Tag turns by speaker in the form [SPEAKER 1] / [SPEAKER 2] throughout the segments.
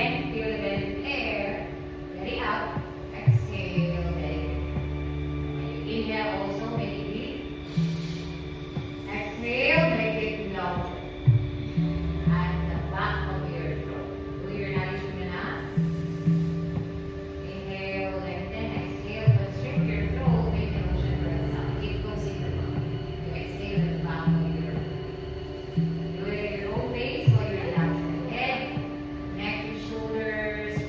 [SPEAKER 1] again, feel the air. Let it out. Exhale, let it go. Inhale also, make it deep. Exhale, make it long. At the back of your throat. Do your nariz muna. Inhale, lengthen. Exhale, constrict your throat. Make the motion for the sound. Keep considerable. You exhale at the back of your throat. Do it at your own pace while you relax the head, neck, and shoulders.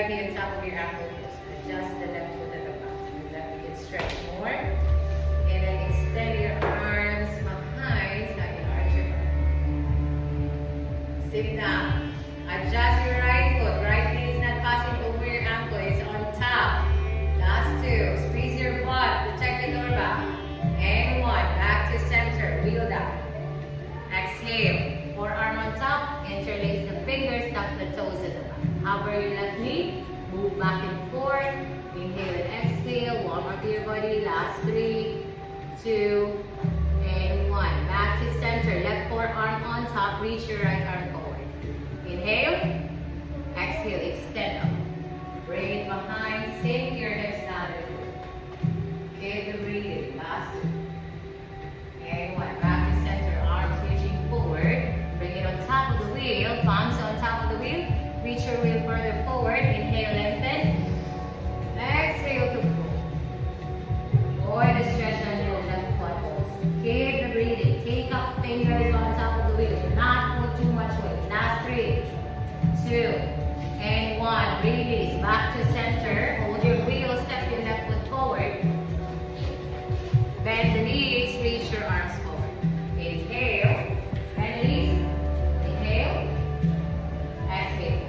[SPEAKER 1] right knee on top of your ankle first. Adjust the left foot at the back. So that we can stretch more. And then extend your arms behind. Now you arch your back. Sit down. Adjust your right foot. Right knee is not passing over your ankle. It's on top. Last two. Squeeze your butt. Protect the lower back. And one. Back to center. Wheel down. Exhale. Forearm on top. Interlace the fingers. Tuck the toes at the back. Hover your left knee. Move back and forth. Inhale and exhale. Warm up your body. Last 3, 2, and 1. Back to center. Left forearm on top. Reach your right arm forward. Inhale. Exhale. Extend up. Bring it behind. Sink your hips down. Give the breathing. Last 2. And 1. Back to center. Arms reaching forward. Bring it on top of the wheel. Palms on top of the wheel. Reach your wheel further forward. Inhale, lengthen. Exhale to pull. Avoid the stretch on your left quad. Keep the breathing. Take up fingers on top of the wheel. Do not put too much weight. Last 3, 2, and 1. Release. Back to center. Hold your wheel. Step your left foot forward. Bend the knees. Reach your arms forward. Inhale. Bend the knees. Inhale. Exhale.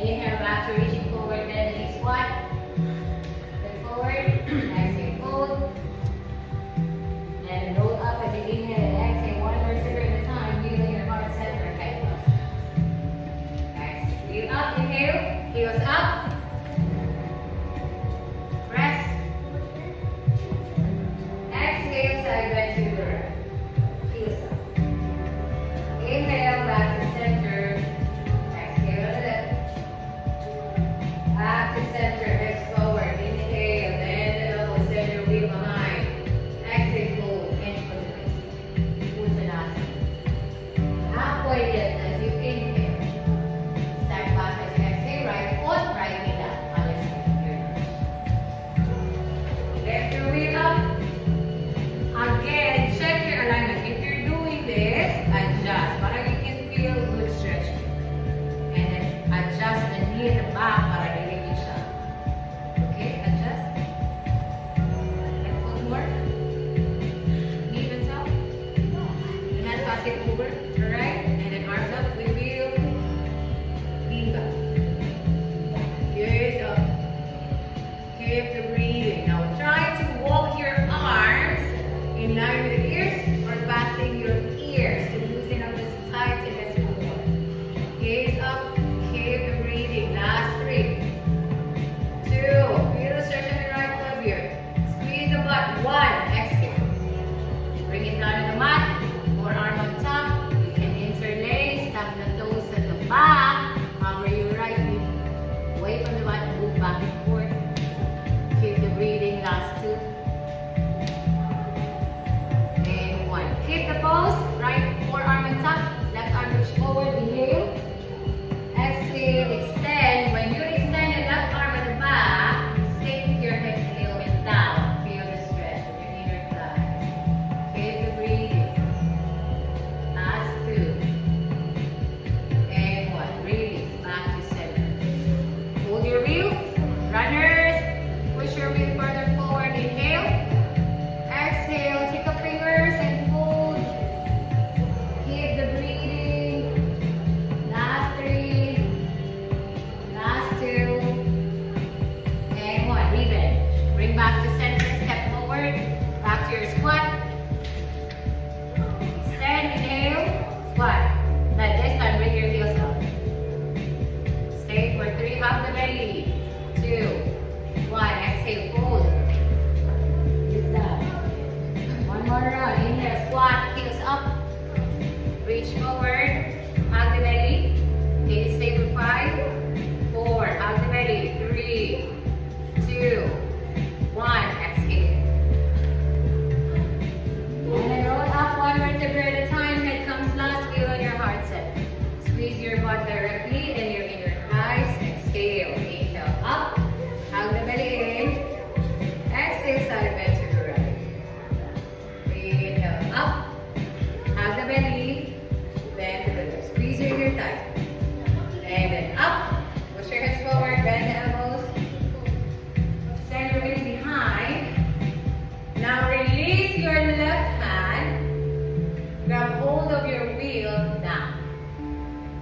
[SPEAKER 1] Inhale back to reaching forward, bend the knees, squat. Step forward, exhale, fold. And roll up as you inhale and exhale, one vertebra at a time, feeling your heart center, head up. Exhale, wheel up, inhale, heels up. Rest. Exhale, side bend to the right. Heels up. Inhale, back to center. Exhale, lift. Back to center, hips forward. Inhale, bend the elbows, send your wheel behind. Exhale, fold, inch for the waist. Uttanasana. Halfway lift as you inhale. Stack back as you exhale, right foot, right knee down. Other side. Lift your wheel up. Again, check your alignment. If you're doing this, adjust. Para you can feel good stretching. And then adjust the knee at the back para diligid siya. Okay, adjust. And foot more. Knee to top. Do not pass it over. Alright? And then arms up. We will lean back. Gaze up. Keep the breathing. Now try to walk your arms in line with the ears or passing your ears to loosen up the tightness more. Gaze up, keep the breathing. Last 3, 2, feel the stretch on the right foot here. Squeeze the butt. 1, exhale. Bring it down to the mat. Forearm on top. You can interlace, tap the toes at the back. Hover your right knee away from the mat, move back and forth. Keep the breathing. Last 2. Keep the pose, right forearm on top, left arm reach forward, inhale. Exhale, extend. When you extend your left arm at the back, sink your hips a little bit down. Feel the stretch of your inner thigh. Keep the breathing. Last 2. And 1. Release. Back to center. Hold your wheel. Runners. Push your wheel further forward. Inhale. Exhale. Take up fingers and keep the breathing. Last 3. Last 2. And 1. Rebend. Bring back to center. Step forward. Back to your squat. Extend. Inhale. Squat. Now this time bring your heels up. Stay for 3. Hug the belly. 2, 1. Exhale. Fold. Use that. One more round. Inhale. Squat. Heels up. Reach forward, hug the belly. Take it stay for 5, 4, hug the belly. 3, 2, 1. Exhale. And then roll up 1 vertebra at a time. Head comes last. Feel on your heart center. Squeeze your butt directly and your inner thighs. Exhale. Inhale up. Hug the belly in. Exhale. Side bend to the right. Inhale up. Hug the belly. Bend to the left. Squeeze your inner thigh.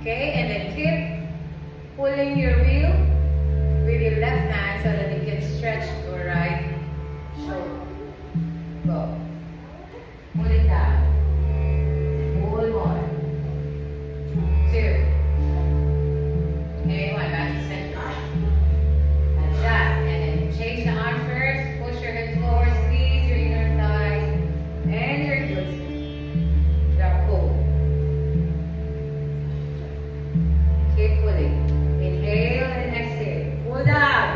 [SPEAKER 1] Okay, and then keep pulling your wheel with your left hand so that you can stretch your right shoulder. Go. Pull it down. Pull 1, 2. Okay, 1. Back to center. Adjust and then change the arm first. Push your hips forward. Squeeze your inner thighs and your glutes. Drop, pull. Keep pulling. Inhale and exhale. Pull down.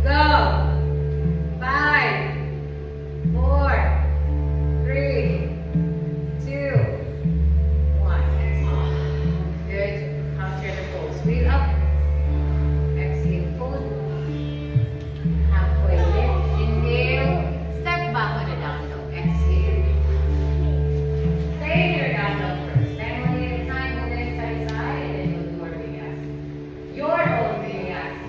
[SPEAKER 1] Go. 5, 4, 3, 2, 1. Exhale. Good. Counter the pose. Wheel up. Exhale. Fold. Halfway lift. Inhale. Step back on the down dog. Exhale. Stay in your down dog first. Then one at a time, move it side to side, and then we'll do our vinyasa. Your own vinyasa.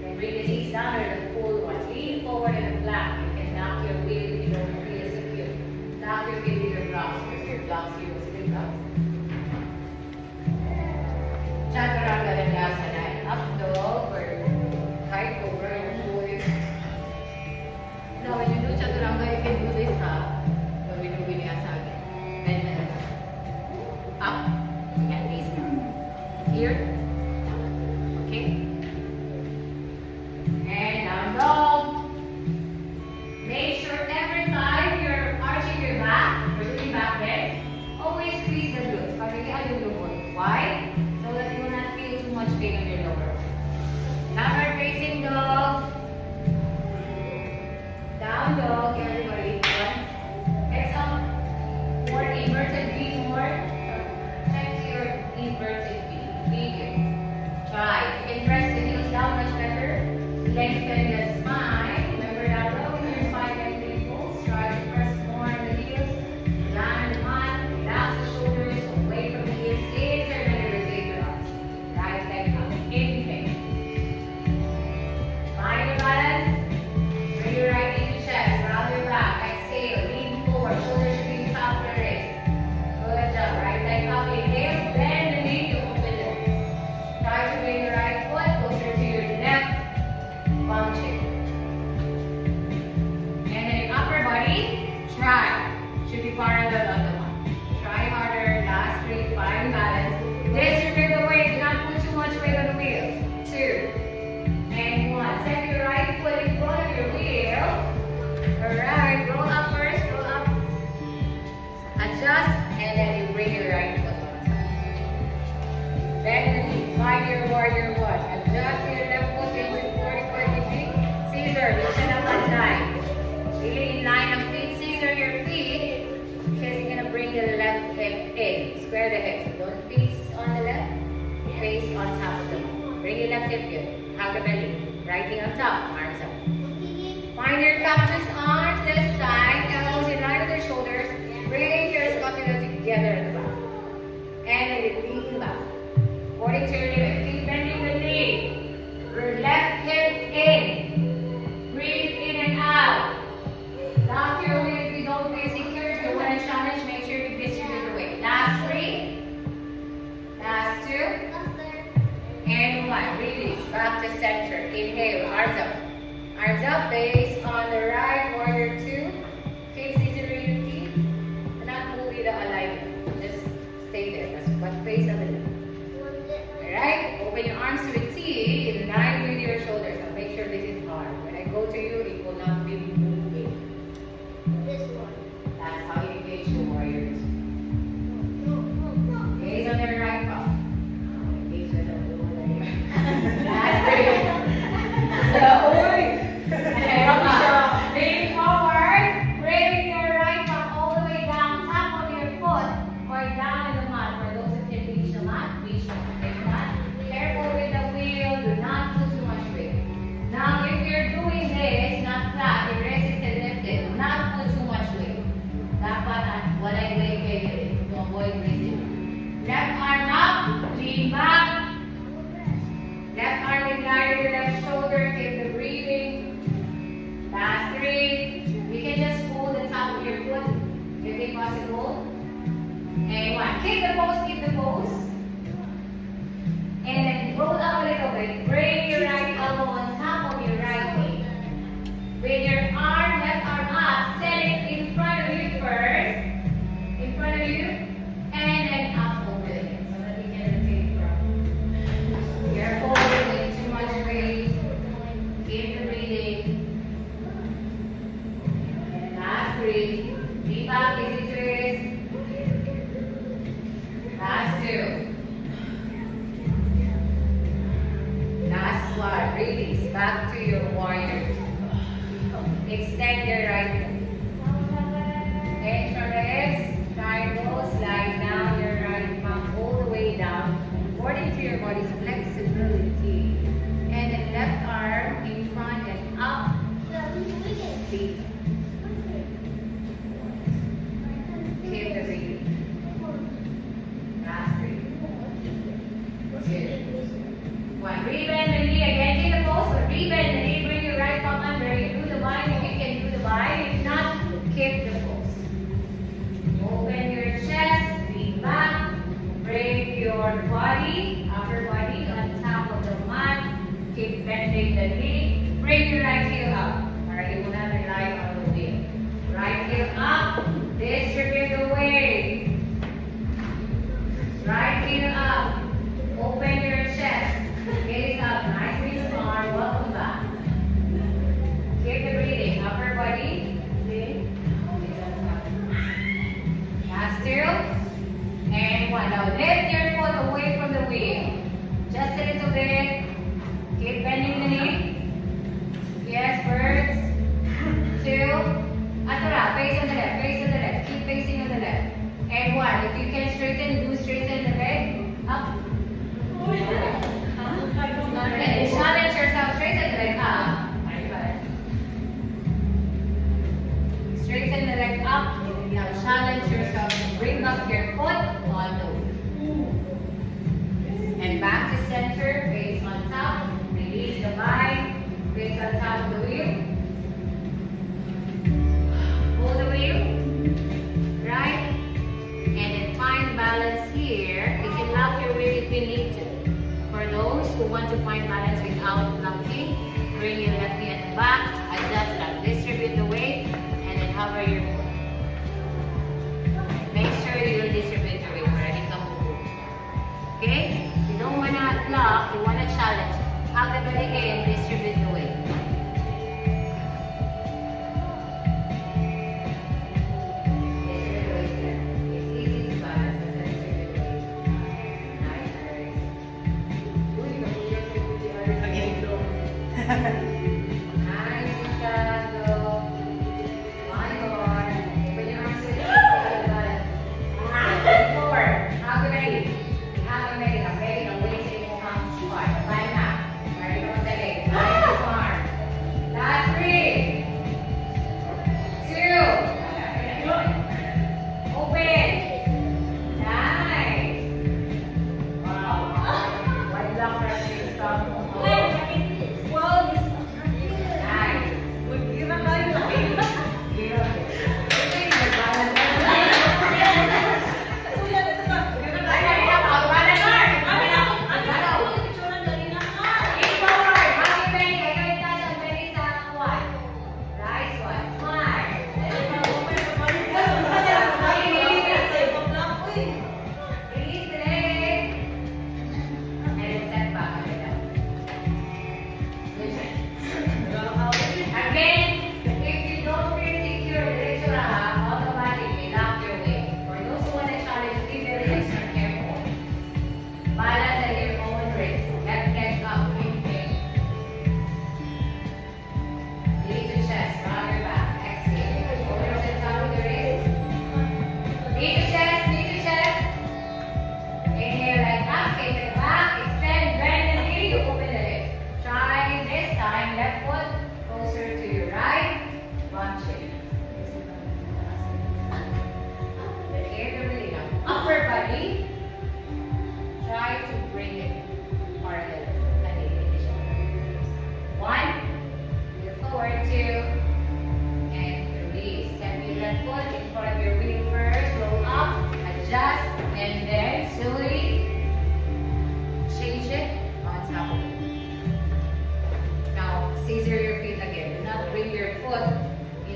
[SPEAKER 1] Then bring the knees down or the full one. Lean forward in a plank. You can knock your wheel if you don't feel secure. Knock your wheel with your blocks because your blocks here will split up. Chaturanga Dandasana. Up dog or high cobra and pull it. Now when you do Chaturanga, you can do this when we do vinyasa again. Bend the knee. Up. And knees down. Here. Down. Okay? And down dog. Make sure every time you're arching your back or doing back bend, always squeeze the glutes. Why? So that you will not feel too much pain on your lower back. Downward facing dog. Down dog, everybody. 1. Exhale. More inverted V more. Check your inverted V. Bigger. Try. You can press the heels down much better. Lengthen the spine. Remember that row in your spine lengthening pulse. Try to press more on the heels. Down the mat. Relax the shoulders. Away from the heels. Internally rotate your arms. Right leg up. Inhale. Find your balance. Bring your right knee to chest. Round your back. Exhale. Lean forward. Shoulders should be top of the wrist. Good job. Right leg up. Inhale. Bend the knee to open it. Try to bring your right foot closer to your left palm cheek. And then your upper body, try. Should be parallel on the one. Try harder. Last 3. Find balance. Distribute the weight. Do not put too much weight on the wheel. 2. And 1. Set your right foot in front of your wheel. Alright. Roll up first. Roll up. Adjust. And then you bring your right foot on top. Bend the knee. Find your warrior 1. Adjust your left foot into 45 degrees. Caesar, reach it up on time. Really in line of feet. Caesar your feet. Because you're going to bring the left hip in. Square the hips. Don't face on the left. Face on top of the mat. Bring your left hip good. Hug the belly. Right knee on top. Arms up. Find your cactus arms this time. Elbows in line with your shoulders. Bring your scapula together at the back. And then you lean back. According to your limit. Keep bending the knee. Your left hip in. Breathe in and out. Lock your wheel if you don't feel secure. If you want to challenge, make sure you distribute the weight. Last 3. Last 2. And 1. Release. Back to center. Inhale. Arms up. Arms up. Face on the right. Warrior 2. Okay, Caesar your feet. Do not move with the alignment. Just stay there. But face on the left. Alright? Open your arms to a T in line with your shoulders. Now make sure this is hard. When I go to you, it will not be moving. This one. That's how you engage the warriors. Gaze on your right palm. Engage with the blue leg. That's great. Lean forward. Bring your right palm all the way down, top of your foot, or down in the mat. For those who can reach the mat, reach the mat. If not, careful with the wheel. Do not put too much weight. Now, if you're doing this, not flat, your wrist is lifted. Do not put too much weight. Dapat walay weight to avoid breathing. Left arm up, lean back. Left arm in line with your left shoulder. Take the breathing. Last 3. You can just hold the top of your foot if it's possible. And 1. Keep the pose, keep the pose. back to your warrior. Extend your right foot. Extend from the hips, triangle, slide down your right palm all the way down, according to your body's flexibility. And then left arm in front and up. Feet. Keep the breathing. Last breath. Two. One. Rebend the knee again. Take the pose, but rebend the knee. Bring your right palm under. You do the bind if you can do the bind. If not, keep the pose. Open your chest, lean back. Bring your body, upper body on top of the mat. Keep bending the knee. Bring your right heel up. Alright, you will not rely on the wheel. Right heel up. Distribute the weight. Right heel up. Open your chest. Gaze up. Nicely small. Welcome back. Keep the breathing. Upper body. Last two. And one. Now lift your foot away from the wheel. Just a little bit. Keep bending the knee. Yes, birds. Two. Atura, face on the left, face on the left. Keep facing on the left. And one. If you can straighten, do straighten the leg. Up. And challenge yourself. Straighten the leg up. Straighten the leg up. Now challenge yourself to bring up your foot on the wheel. And back to center. Face on top. Release the bind. Face on top of the wheel. Pull the wheel, right? And then find balance here. You can lock your wheel if you need to. For those who want to find balance without locking, bring your left knee at the back, adjust that, distribute the weight, and then hover your foot. Make sure you don't distribute your weight para hindi ka move. Okay? You don't want to lock, you want to challenge. Hug the belly in, distribute the weight.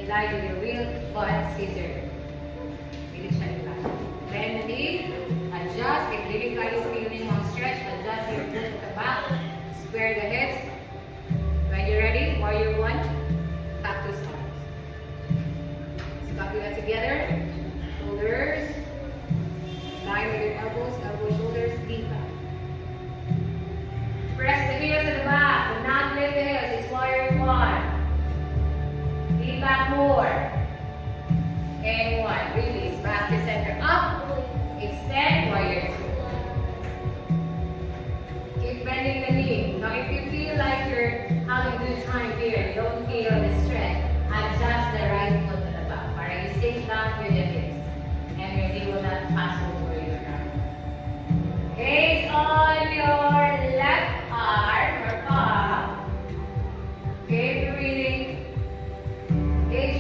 [SPEAKER 1] Slide with your wheel, but scissor. Bilis siya nila. Bend the knee, adjust. If really kayo sa minimum stretch, adjust your foot at the back. Square the hips. When you're ready, warrior one, cactus arms. So copy that together. Shoulders. Line with your elbows, elbow, shoulders, feet back. Press the heels at the back, but not lift the heels. bending the knee. Now, if you feel like you're having a good time here, don't feel the stress, adjust the right foot to the back. Para you sink down with the hips. And your knee will not pass over your arm. Gaze on your left arm or palm. Okay, breathing. Make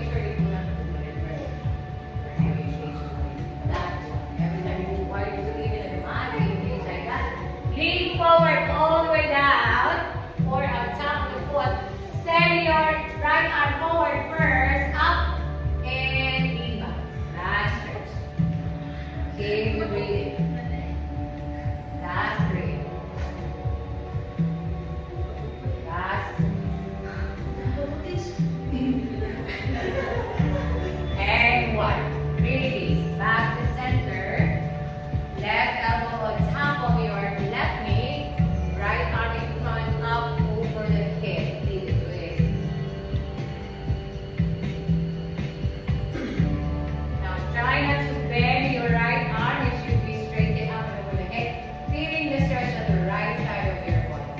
[SPEAKER 1] sure you do not move it first. Every time you move, while you're doing it in the body, you like that. Lean forward all the way down, or on top of the foot. Send your right arm forward first, up, and lean back. Last stretch. Keep breathing. Last breath. Last. And one. Release. Back to center. Left elbow on top of your left knee. Right arm in front, up over the hip. Easy to it. Now try not to bend your right arm. It should be straightened up and over the head. Feeling the stretch on the right side of your body.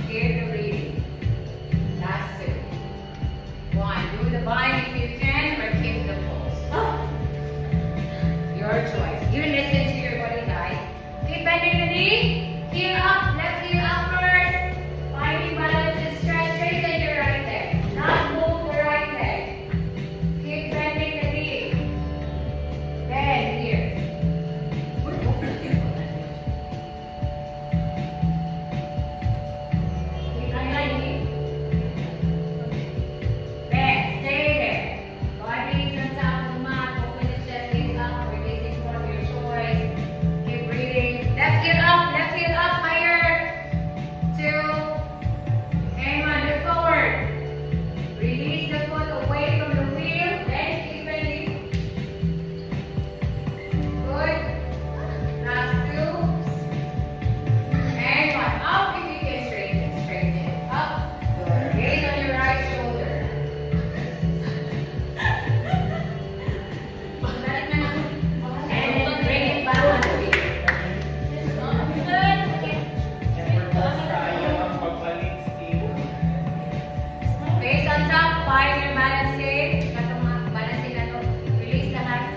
[SPEAKER 1] Keep the breathing. Last two. One. Do the bind if you can, or keep the pulse. Your choice. You listen to your body, guys. Keep bending the knee. Heel up. Left heel up first. Finding balance and stretch. Straighten your right leg. Not move the right leg. Keep bending the knee. Bend here. Keep bending. Bend. Stay there. Body is on top of the mat. Open the chest, gaze up, or gazing from your choice. Keep breathing. Left heel up, higher. Two. And one, look forward. Release the foot away from the wheel. Then keep bending. Good. Last two. And one. Up if you can straighten. Straighten. Up. Good. Gaze on your right shoulder. And then bring it back on the wheel. Face on top, find your balance shape. Balancing na to. Release the hands.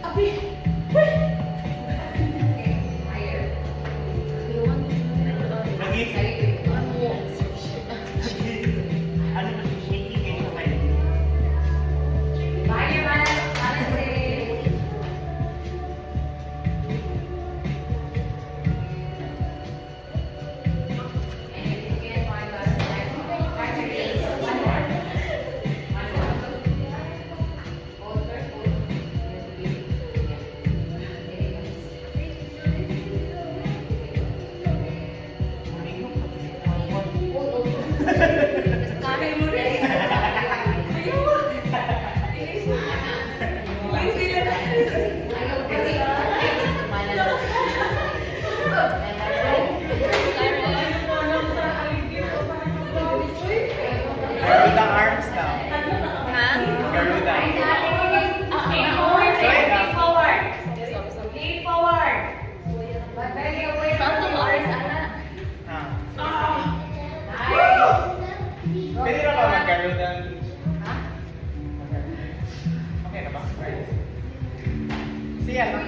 [SPEAKER 1] Okay, higher. Find your balance, balancing. And if you can't find balance, try to release. One more. One more. Hold first, hold.
[SPEAKER 2] Garuda arms now. Garuda.
[SPEAKER 1] Lean forward. But belly away from the arms.
[SPEAKER 2] Pwede na ba mag-Garuda?
[SPEAKER 1] Ha?
[SPEAKER 2] Okay na ba? Siya lang.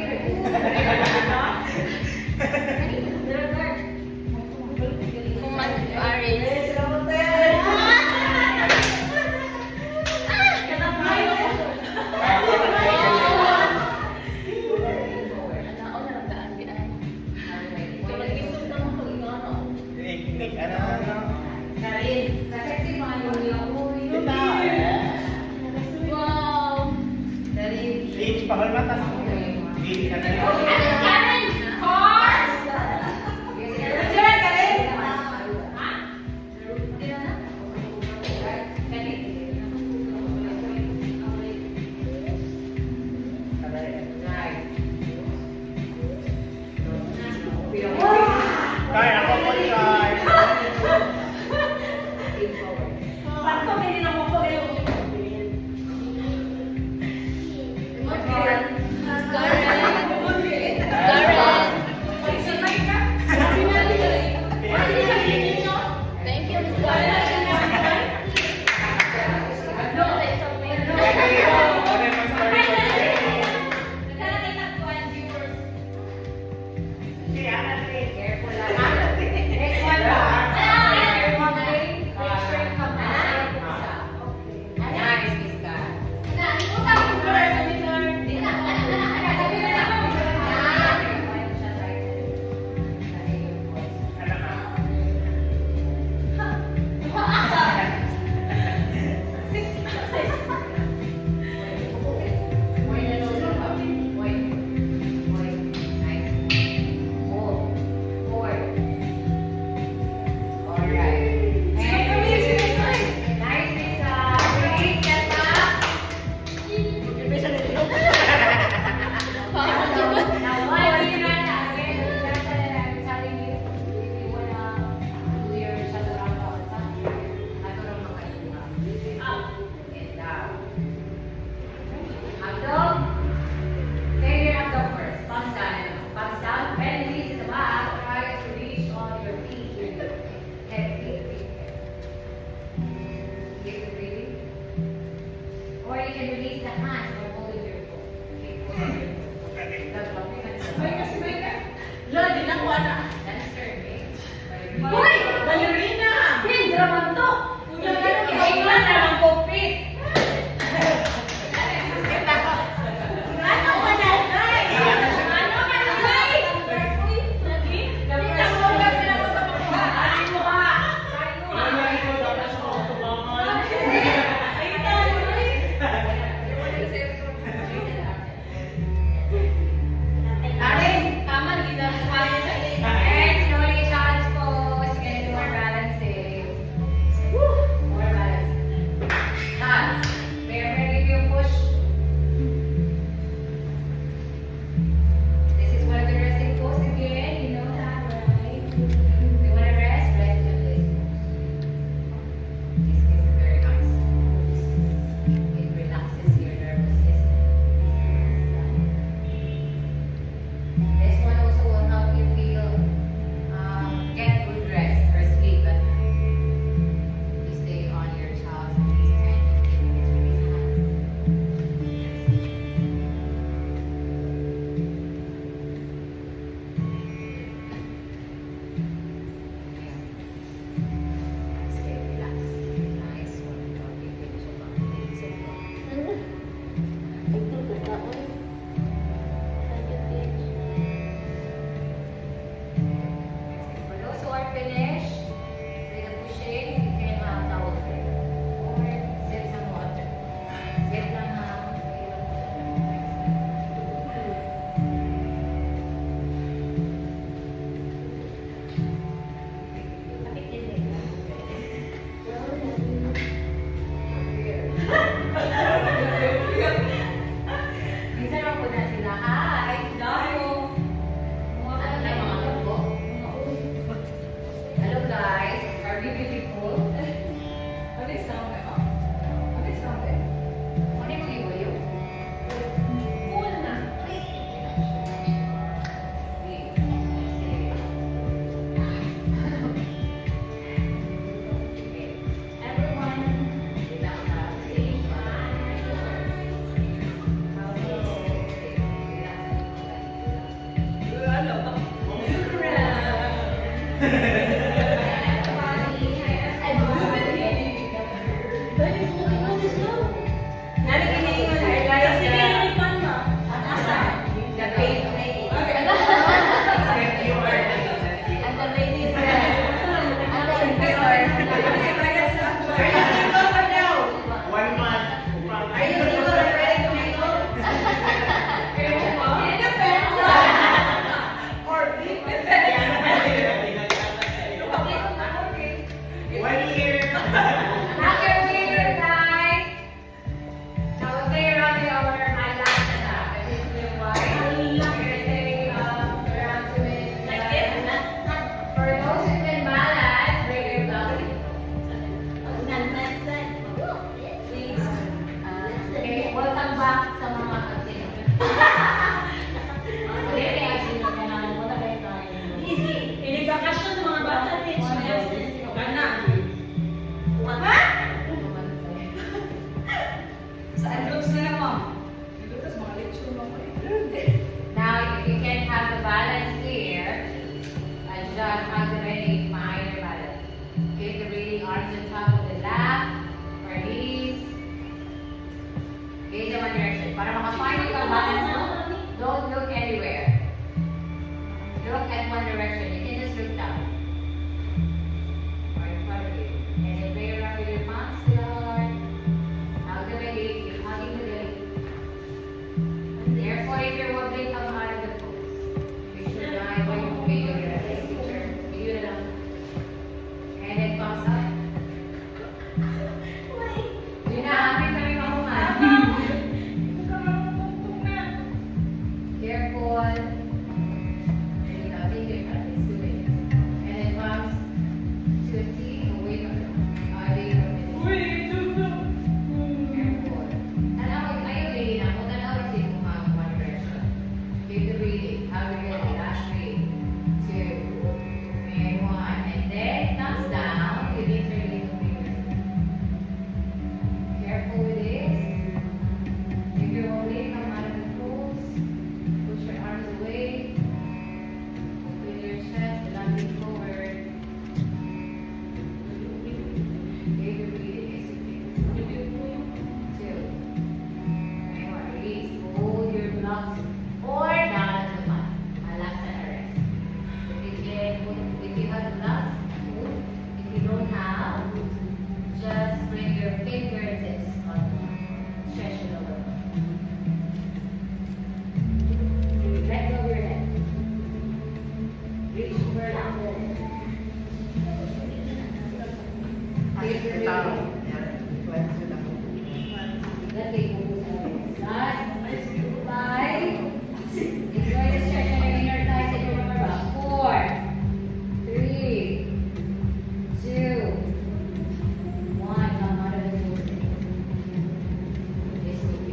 [SPEAKER 2] Wow! Age pa mata. Hindi ka na.
[SPEAKER 1] can release the hand or hold your foot. Okay, hold your foot.
[SPEAKER 3] Lord, ginakuha na.
[SPEAKER 1] That's serving.
[SPEAKER 3] Hoy! Ballerina! Hey, draman to!
[SPEAKER 1] Ay, wala naman po fit.
[SPEAKER 3] Ano ka na, guys? Ano ka na, guys? Uy, lagi? Gabi na mo, gabi na mo. Ay mo ka! Ay mo ka! Ay, tanoy!
[SPEAKER 1] Arin, tama, hindi na kaya sa and slowly transpose. Get more balancing. More balancing. Hands. Wherever you push. This is one of the resting pose again. You know that, right? You want to rest? Rest on this pose. This is very nice. It relaxes your nervous system. This one also will help you feel, get good rest or sleep at night. You stay on your child's at least 10 to 15 minutes release the hand. Stay relaxed. Nice one. Okay, finish it off. Sit down. For those who are finished with the pushing, you can towel break. Or sip some water. Sip lang Minsan lang po na sila. Hi! Hello! Ano na mga labo? Hello guys! Are we beautiful? Ano yung sound mo? Ano yung sound mo? Ano yung mag-iwayo? Cool na! Everyone, relax na. Say bye.
[SPEAKER 2] One month.
[SPEAKER 1] Are you single or ready to mingle?
[SPEAKER 2] One year.
[SPEAKER 1] Knock your fingers, guys. Now we'll play around the hour. My last attack. This is the one. You're saying around 2 minutes.
[SPEAKER 3] Like this?
[SPEAKER 1] For those who can balance, break your belly. Okay, welcome back sa mga kasino. Okay, kasino ka na. Wala kayo tayo.
[SPEAKER 3] Easy. Inibakasyon sa mga bata din. Gana. Ha? Saan groups nila, ma'am? Dito mga lecture mo ko
[SPEAKER 1] Now, if you can have the balance here, adjust how to really find your balance. Okay, the really arms on top of the lap or knees. Okay, the one direction. Para makafind yung balance mo, don't look anywhere. Look at one direction. You can just look down. Or in front of you. And then play around with your palms, Lord. Hug the belly. You're hugging the belly. Therefore, if you're wobbling, come out of the pose. You should lie when you move your legs. You 5. Enjoy the stretch on your inner thighs and your lower back. 4, 3, 2, 1. Come out of the movement. This will be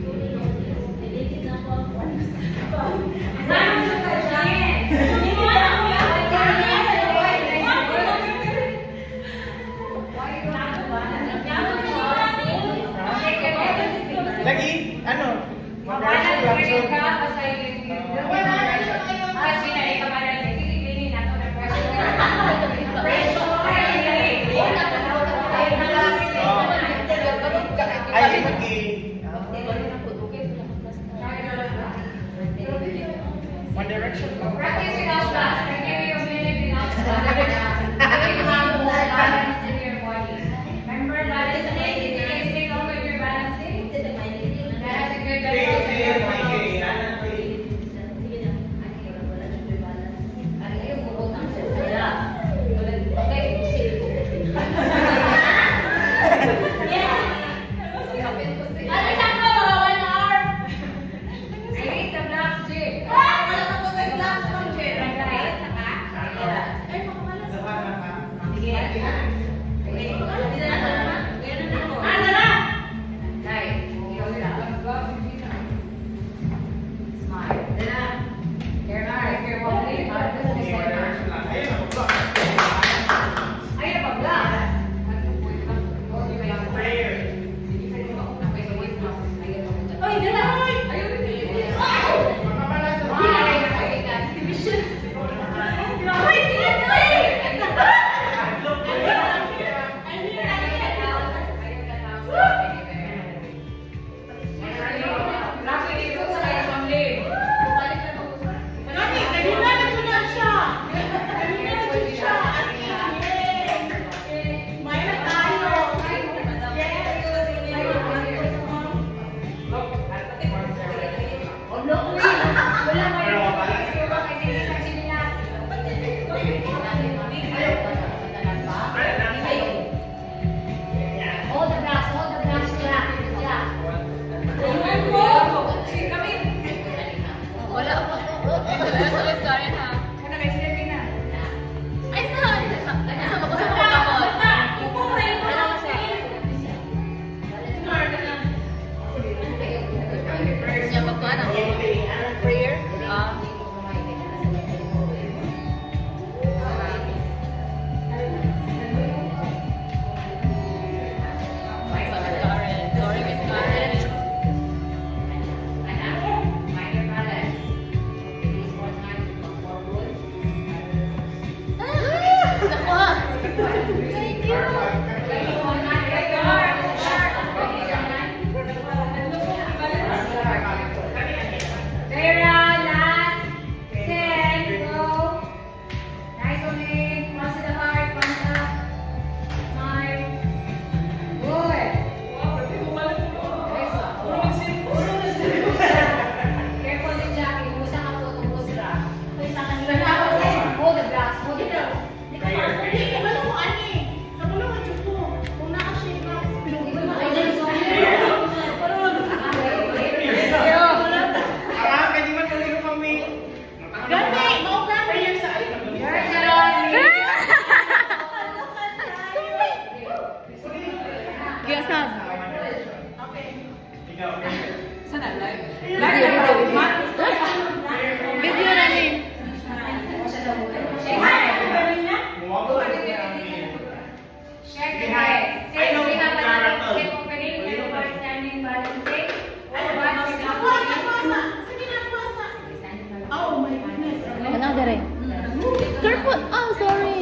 [SPEAKER 2] Lagi, ano?
[SPEAKER 1] Mabalan sa rin ka, pasayin yung kasi na ikabalan yung kililinin nato na
[SPEAKER 2] Ay, lagi. One Direction.
[SPEAKER 1] Practice without class. I give you a minute without class. You have more balance in your body. Remember balancing? If you can stay longer you're balancing, that's a good Release the blocks, Jim. Hold the blocks, Jack.
[SPEAKER 3] Careful! Oh, sorry!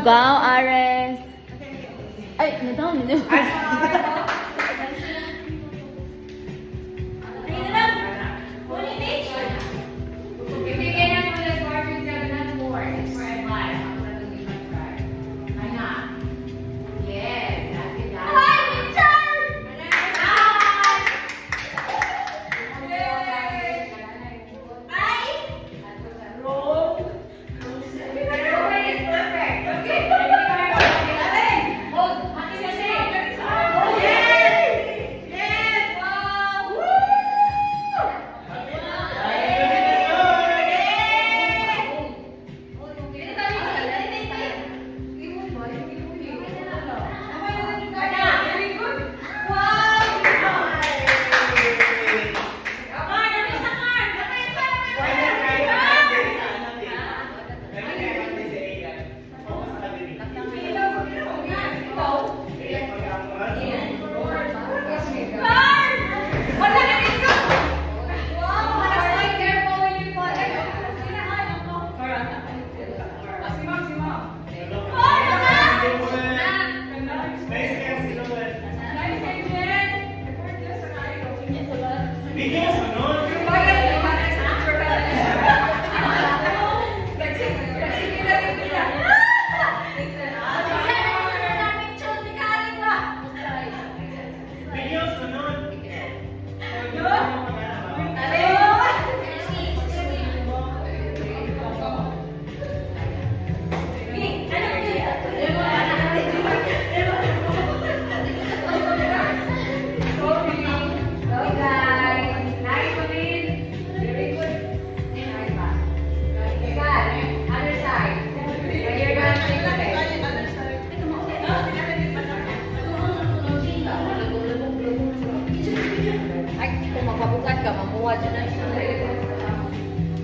[SPEAKER 3] Wow, Ares. Ay, nataon nyo.
[SPEAKER 1] Ibigay na mo na scorpion 7 at 4. It's for advice. I'm going to be my friend. Why not? Yes, that's it.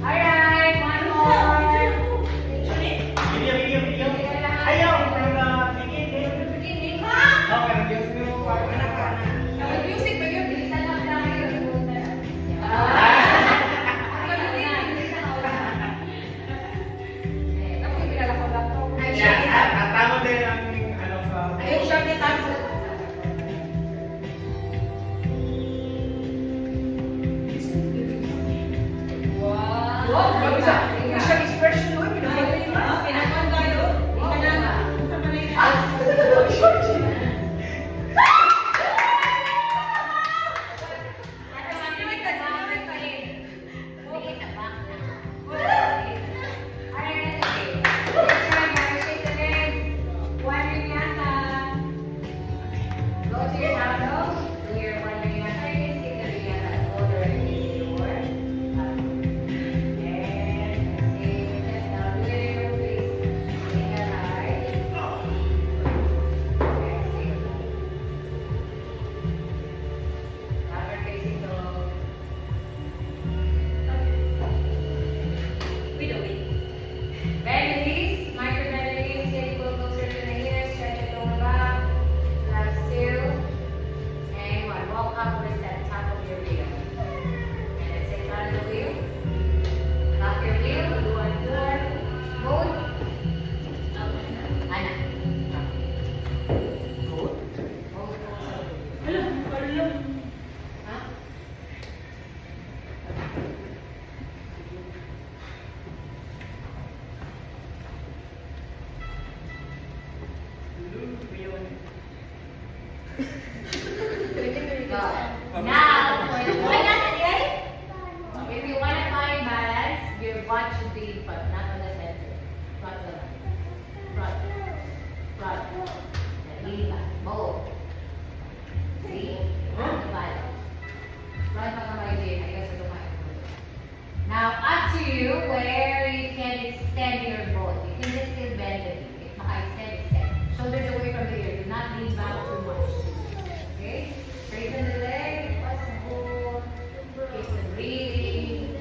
[SPEAKER 1] Alright, one more. Music ba yun? Bilisan lang tayo. Ako yung pinalakot ko.
[SPEAKER 2] Tama din ang ano sa...
[SPEAKER 1] Ayun siya ni Tanso.
[SPEAKER 3] sa facial expression mo, pinakon tayo.
[SPEAKER 1] Now, if you want to find balance, your butt should be in front, not on the center. Front the line. Front. Lean back. Both. See? Front the bottom. Front pa kamay din. Ayun sa tumay. Now, up to you where you can extend your boat. You can just still bend it. If maka-extend, extend. Shoulders away from the ear. Do not lean back too much. Okay? Straighten the legs, possible. Keep the breathing.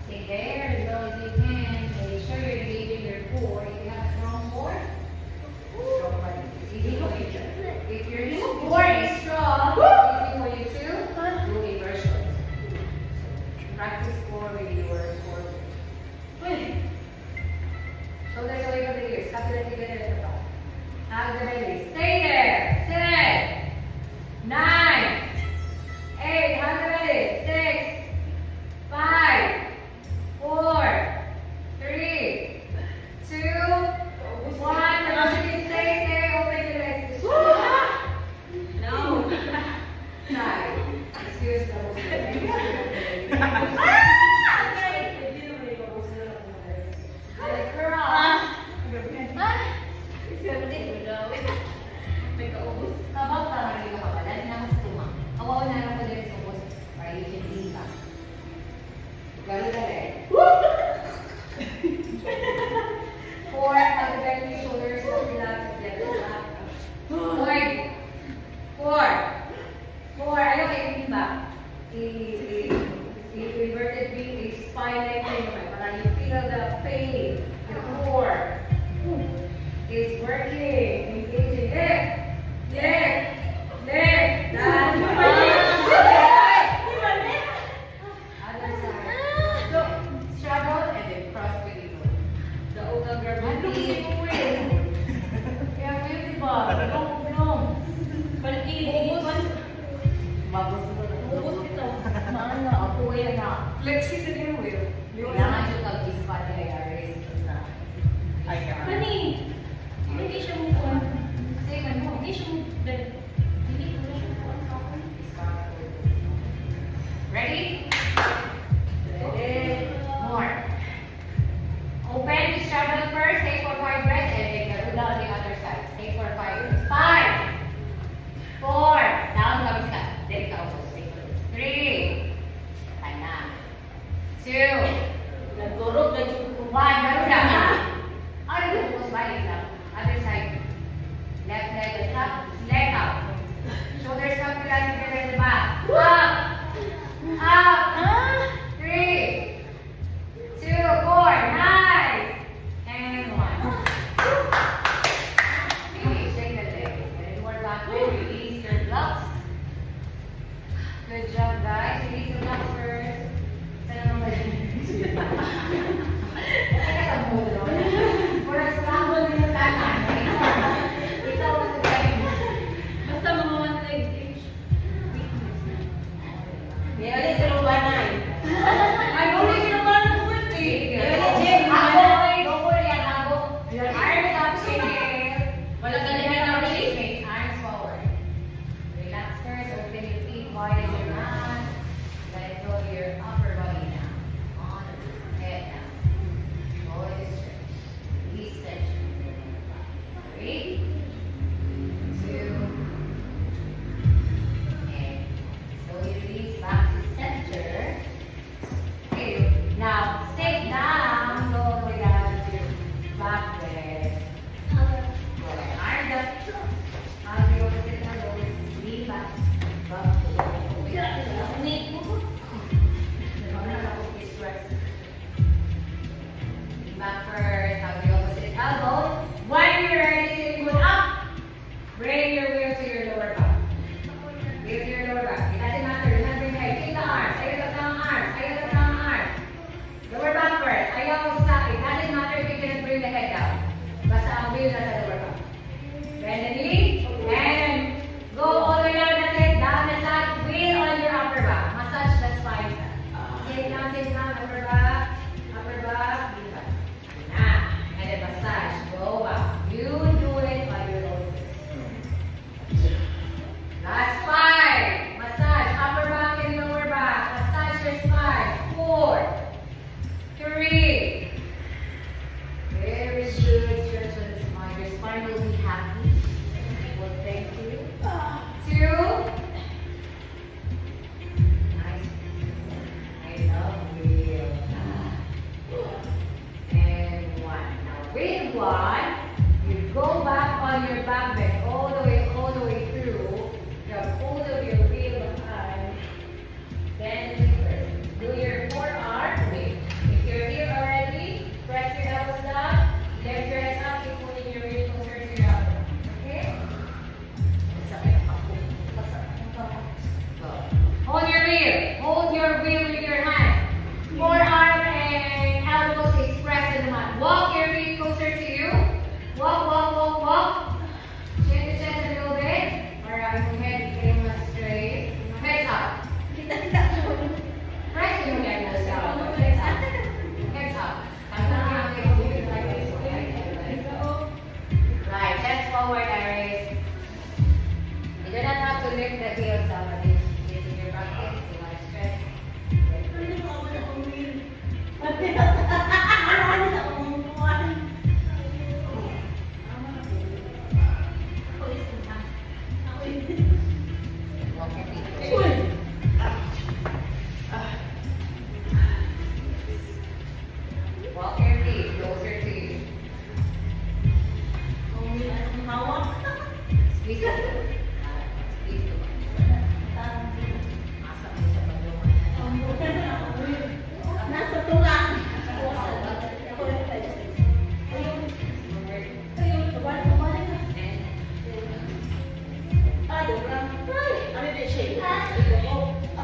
[SPEAKER 1] Stay there as long as you can. Make sure you're engaging your core. If you have a strong core, strong body. It's easy for you. If your core is strong, it's easy for you to do inversions. Practice core with your core. Shoulders away from the ears. Capillate together at the top. Have the belly. Stay there. 10, 9, 8, have the belly. 6, 5, 4, 3, 2, 1. Stay, open your legs. No. 9. Excuse Habang parang hindi ka pa, dahil na mas tuma. Awaw na lang ko din sa most para you can lean back. Gano'n na rin. 4, have the belly, shoulders, relax, get it back. 4. Ayaw kayo lean back. Inverted V, spine lengthening naman para you feel the pain, the core. It's working. Engaging. Left. Down. Other side. So, straddle and then cross with the toe. The open gravity. Kaya ngayon, diba? Bilong. Mabos ito. Maano, ako yan na.
[SPEAKER 3] Flexi sa din mo yun.
[SPEAKER 1] Kailangan yung tag-ispat yung IRS na.
[SPEAKER 3] Hindi siya move on.
[SPEAKER 1] Kasi ano,
[SPEAKER 3] Hindi siya move on. Hindi ko na siya move on sa akin.
[SPEAKER 1] Ready? More. Open the straddle first. Take 4 5 breaths and then go down the other side. Take 4 5 breaths. 5, 4. Down, gabi ka. Then ka ako. 3. Time na. 2.
[SPEAKER 3] Nagturog na yung
[SPEAKER 1] 1. Garuda. Ano yung focus balik lang? Other side. Left leg at top. Leg out. Shoulders come together in the back. Up. 3, 2, 4. Nice. And 1. Finish. Take the leg. And more back. Release your blocks. Good job, guys. Release your blocks first. Sana naman ba yun? Teka sa mulo. Murag scramble din yung tanan. Ikaw ang tugayin.
[SPEAKER 3] Basta mga one leg each.
[SPEAKER 1] May ulit sa lubanay.
[SPEAKER 3] Ay, ulit yung mga birthday.
[SPEAKER 1] May Back first, hug the opposite elbow. When you're ready, sitting good up. Bring your wheel to your lower back. Wheel to your lower back. It doesn't matter. Remember your head. Keep the arms. Ayaw the down arms. Ayaw the down arms. Lower back first. Ayaw stop. It doesn't matter if you cannot bring the head down. Basta ang wheel na sa lower back. Bend the knee and go all the way down the leg. Down the side. Wheel on your upper back. Massage that spine. Sit down, upper back. Upper back. Lean back. And then massage. Go back. You do it on your own. Last 5. Massage upper back and lower back. Massage your spine. 4, 3. Very good. Stretch on the spine. Your spine will be happy. Well, thank you. 2. Nice. I love you. And 1. Now with 1, you go back on your back bend all the way through. Grab hold of your wheel behind. Bend it first. Do your forearm. Wait. If you're here already, press your elbows down. Lift your head up. Keep pulling your wheel closer to your elbow. Okay? Hold your wheel. Hold your wheel with your hand. Forearm and elbows express in the mat. Walk your feet closer to you. Walk, walk, walk, walk. Chin to chest a little bit. Alright, your head getting much straight. Head up. Press your head down. Head up. Head up. Right, chest forward, Iris. You do not have to lift the heels up. This is your practice. You want to stretch. Walk your feet. Walk your feet closer to you. Squeeze the Squeeze the Asa mo siya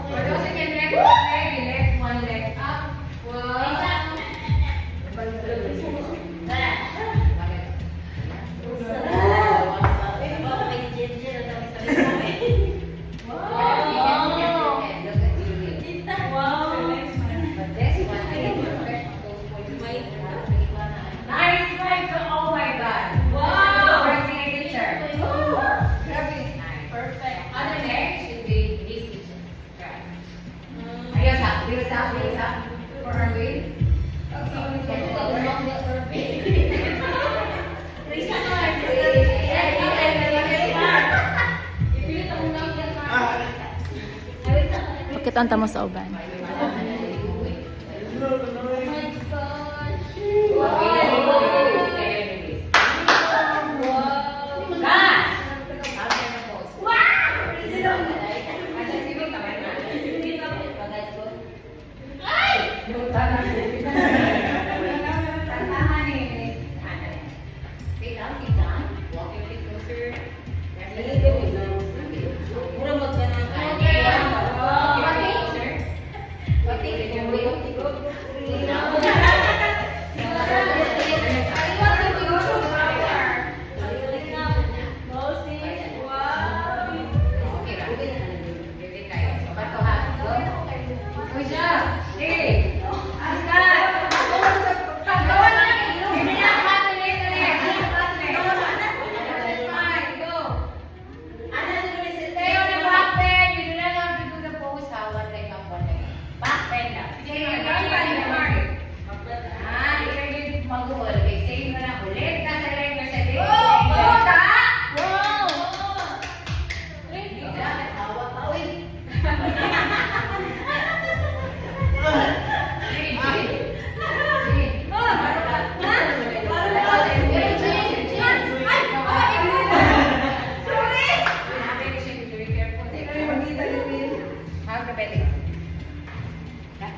[SPEAKER 1] For those who can lift one leg, you lift one leg up. Nice, right? Oh my God. Wow. Your signature. Nice. Perfect. Other leg should be this position. Right. Heels up. For our weight.
[SPEAKER 4] Bakit ang tamo sa uban?
[SPEAKER 1] What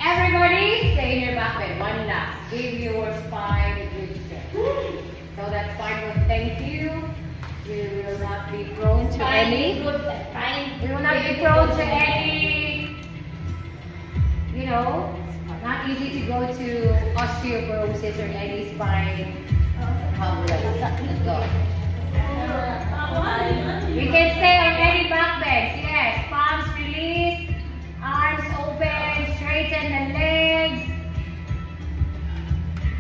[SPEAKER 1] Everybody, stay in your back bend. One last. Give your spine a good stretch. So that spine will thank you. You will not be prone to any. You will not be prone to any. You know, not easy to go to osteoporosis or any spine problems. Let's go. We can stay on any back bends. Yes, palms release, arms open, straighten the legs.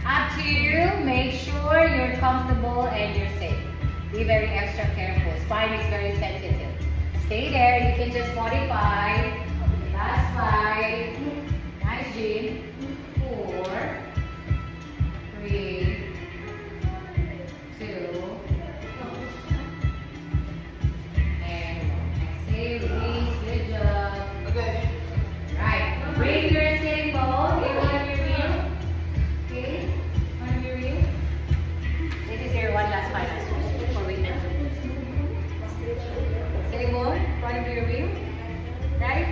[SPEAKER 1] Up to you. Make sure you're comfortable and you're safe. Be very extra careful. Spine is very sensitive. Stay there. You can just modify. Last 5. Nice, Jean. 4, 3, 2, and exhale, release. Good job.
[SPEAKER 2] Okay.
[SPEAKER 1] Right. Bring your sitting bone in front of your wheel. Okay. In front of your wheel. This is your one last final switch before we end. Sitting bone in front of your wheel. Right.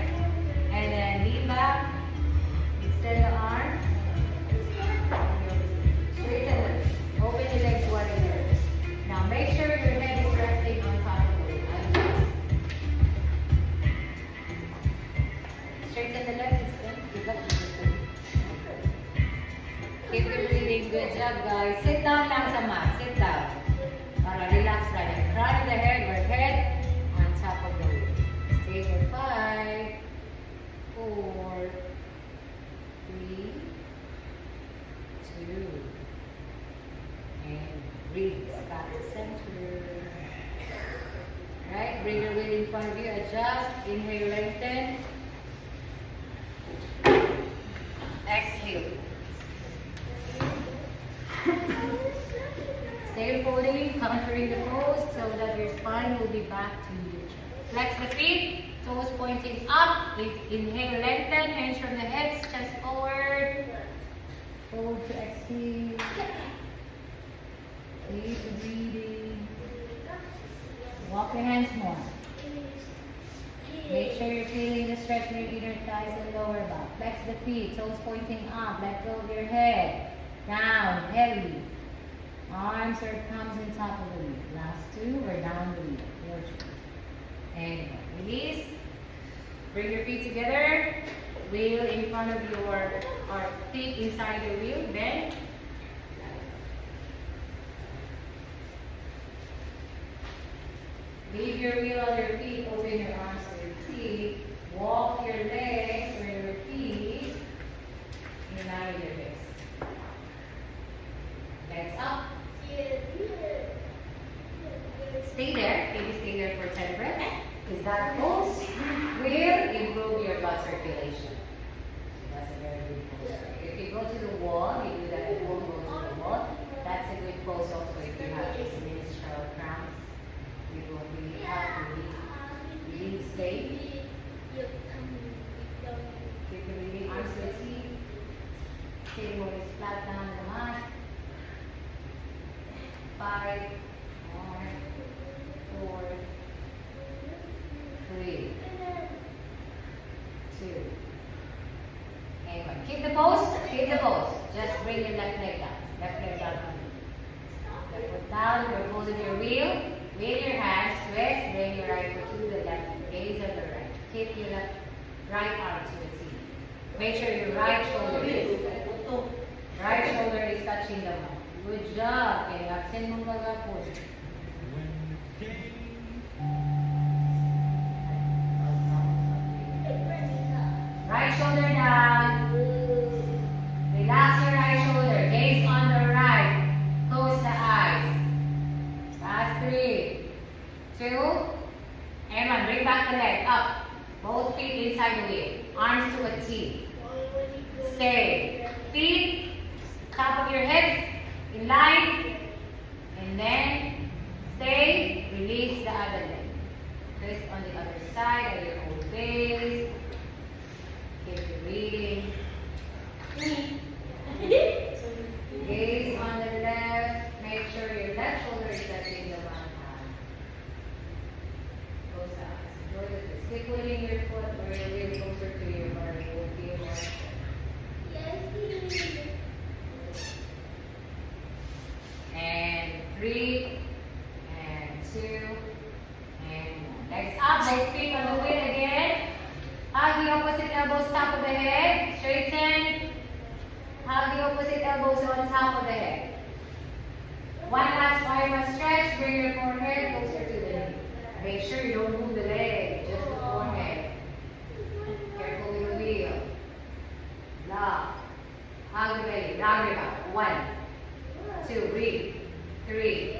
[SPEAKER 1] And then lean back. Extend the arm. Straighten them. Open your legs wide and there. Now make sure your head is resting on top of the wheel. Straighten the legs. Keep it breathing. Good job, guys. Sit down lang sa mat. Sit down. Para relax lang. In front of the head or head on top of the wheel. Stay for 5, 4, 3, 2, and breathe. Back to center. Right? Bring your weight in front of you. Adjust. Inhale, lengthen. Exhale. Stay folding, countering the pose so that your spine will be back to neutral. Flex the feet, toes pointing up. Inhale, lengthen, hands from the hips, chest forward. Fold to exhale. Keep breathing. Walk your hands more. Make sure you're feeling the stretch in your inner thighs and lower back. Flex the feet, toes pointing up. Let go of your head. Down, heavy. Arms or palms on top of the wheel. Last 2, or down the wheel. Your choice. And release. Bring your feet together. Wheel in front of your, or feet inside the wheel. Bend. Leave your wheel on your feet. Open your arms to your feet. Walk your legs or your feet in line with your hips. Legs up. Stay there. Maybe stay there for 10 breaths. Because that pose will improve your blood circulation. That's a very good pose. If you go to the wall, you do that at home, go to the wall. That's a good pose also if you have these menstrual cramps. You will really have to really stay. Keep breathing. Arms to the seat. Sitting more is flat down on the mat. 5, 4, 3, 2, and 1. Keep the pose. Keep the pose. Just bring your left leg down. Left leg down. Left foot down. You're holding your wheel. Wave your hands. Twist. Bring your right foot to the left. Gaze on the right. Keep your right arm to the seat. Make sure your right shoulder is touching the mat. Good job. Okay, absent mong magapon. Right shoulder down. Relax your right shoulder. Gaze on the right. Close the eyes. Last 3, 2, and 1. Bring back the leg up. Both feet inside the wheel. Arms to a T. Stay. Feet, top of your hips, in line. And then stay. Release the other leg. Twist on the other side at your own pace. Keep breathing. Gaze on the left. Make sure your left shoulder is touching the one hand. Close the eyes. Enjoy the twist. Keep putting your foot or your wheel closer to your body. You will feel more Have the opposite elbows on top of the head. One last five stretch. Bring your forehead closer to the knee. Make sure you don't move the leg, just the forehead. Careful with the wheel. Lock. Hug the belly. Round your back. 1, 2, breathe. 3,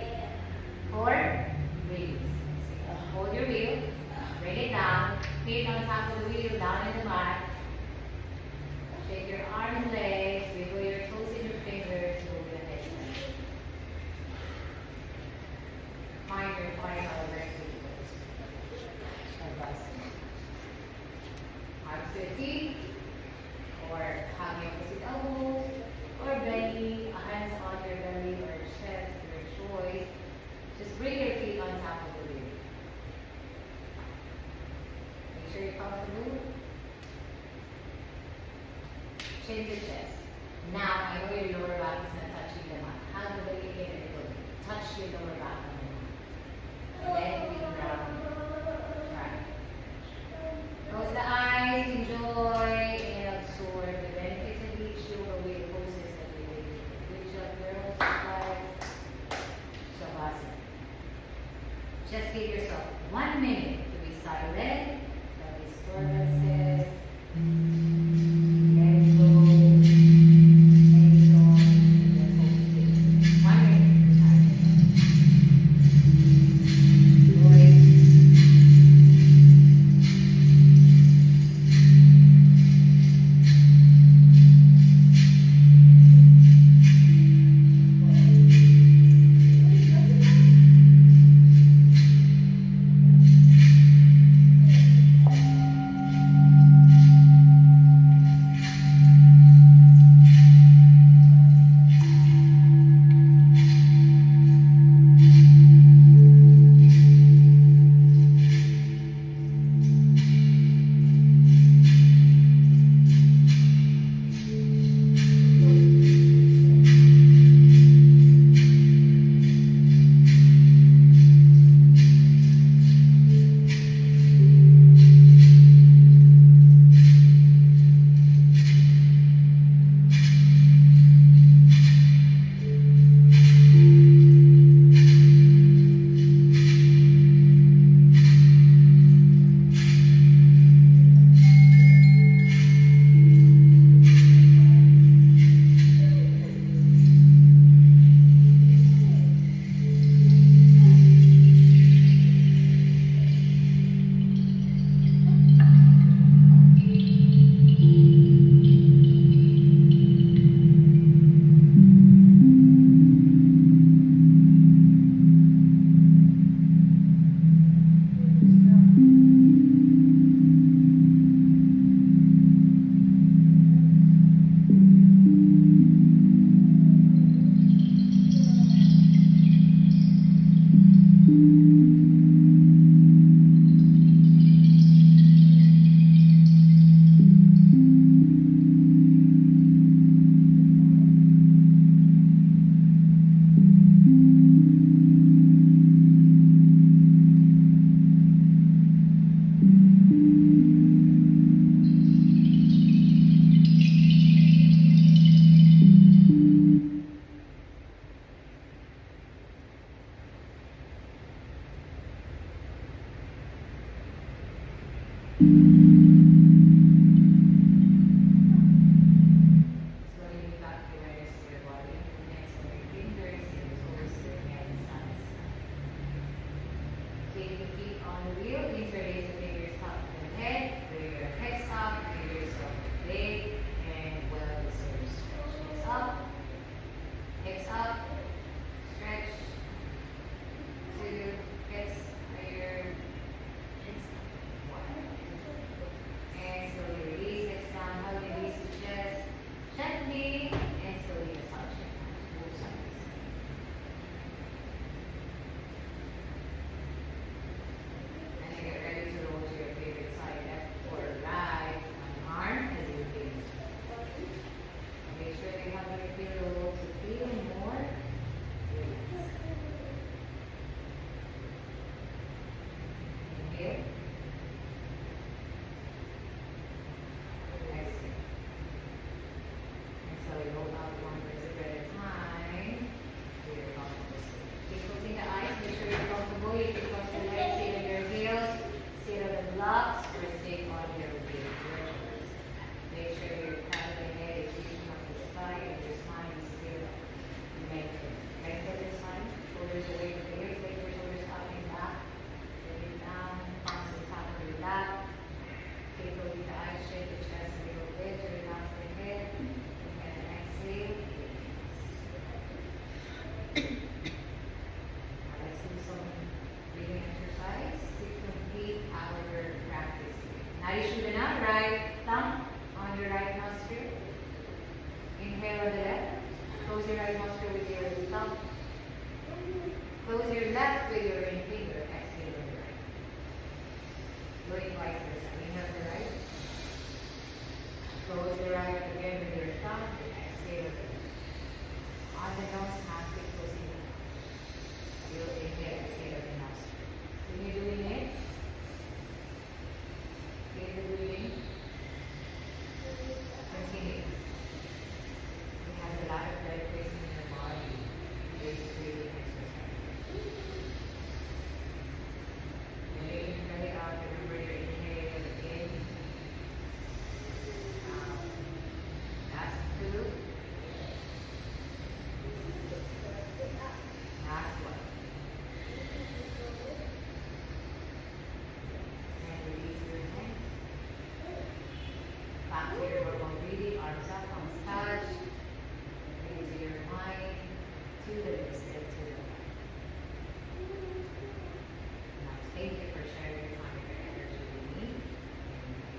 [SPEAKER 1] 4, breathe. Hold your wheel. Bring it down. Feet on top of the wheel, down in the mat. Shake your arms, legs. Wiggle your toes and your fingers over the head. Find your final resting pose. Shavasana. Arms to the feet, or hug your opposite elbows, or belly, hands on your belly or chest, your choice. Just bring your feet on top of the wheel. Make sure you're comfortable. Chin to chest. Now, I know your lower back is not touching the mat. Hug the belly again and go. Touch your lower back on the mat. Then we down. Right. Close the eyes. Enjoy and absorb the benefits of each yoga weight poses that we did. Good job, girls. Guys. Shavasana. Just give yourself 1 minute to be silent. No disturbances. Let go. Any noise. Just focus. 1 minute. Noise. right nostril with your thumb. Close your left with your ring finger. Exhale with your right. Do it vice versa. Inhale the right. Close the right again with your thumb. Exhale with your right. On the nose, half it closing the mouth. You inhale, exhale with the nostril. When you're doing it, feel the breathing. Continue. It has a lot of blood placing in your body. It's breathing exercise. When you inhale it out, remember your inhale in. Out. Last two. Last one. And release your hand. Back to your normal breathing, arms up, palms touch. Raise your mind to the left and to the right. Now, thank you for sharing your time and your energy with me.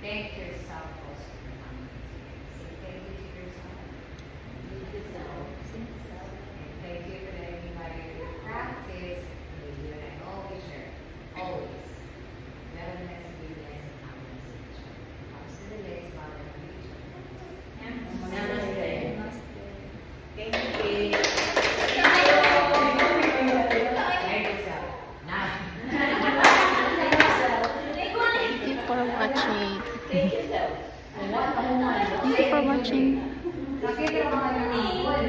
[SPEAKER 1] Thank yourself also for coming today. Say thank you to yourself. And thank you for letting me guide you through practice. And you and I always share, always. Wellness, goodness, and happiness in each other. Arms to the legs, bow down to each other.
[SPEAKER 3] Namaste. Thank you.
[SPEAKER 1] Thank yourself. Now.
[SPEAKER 4] Thank you for watching.
[SPEAKER 3] Thank you, sir.
[SPEAKER 4] Thank you for watching.
[SPEAKER 1] Nakita mo nga yung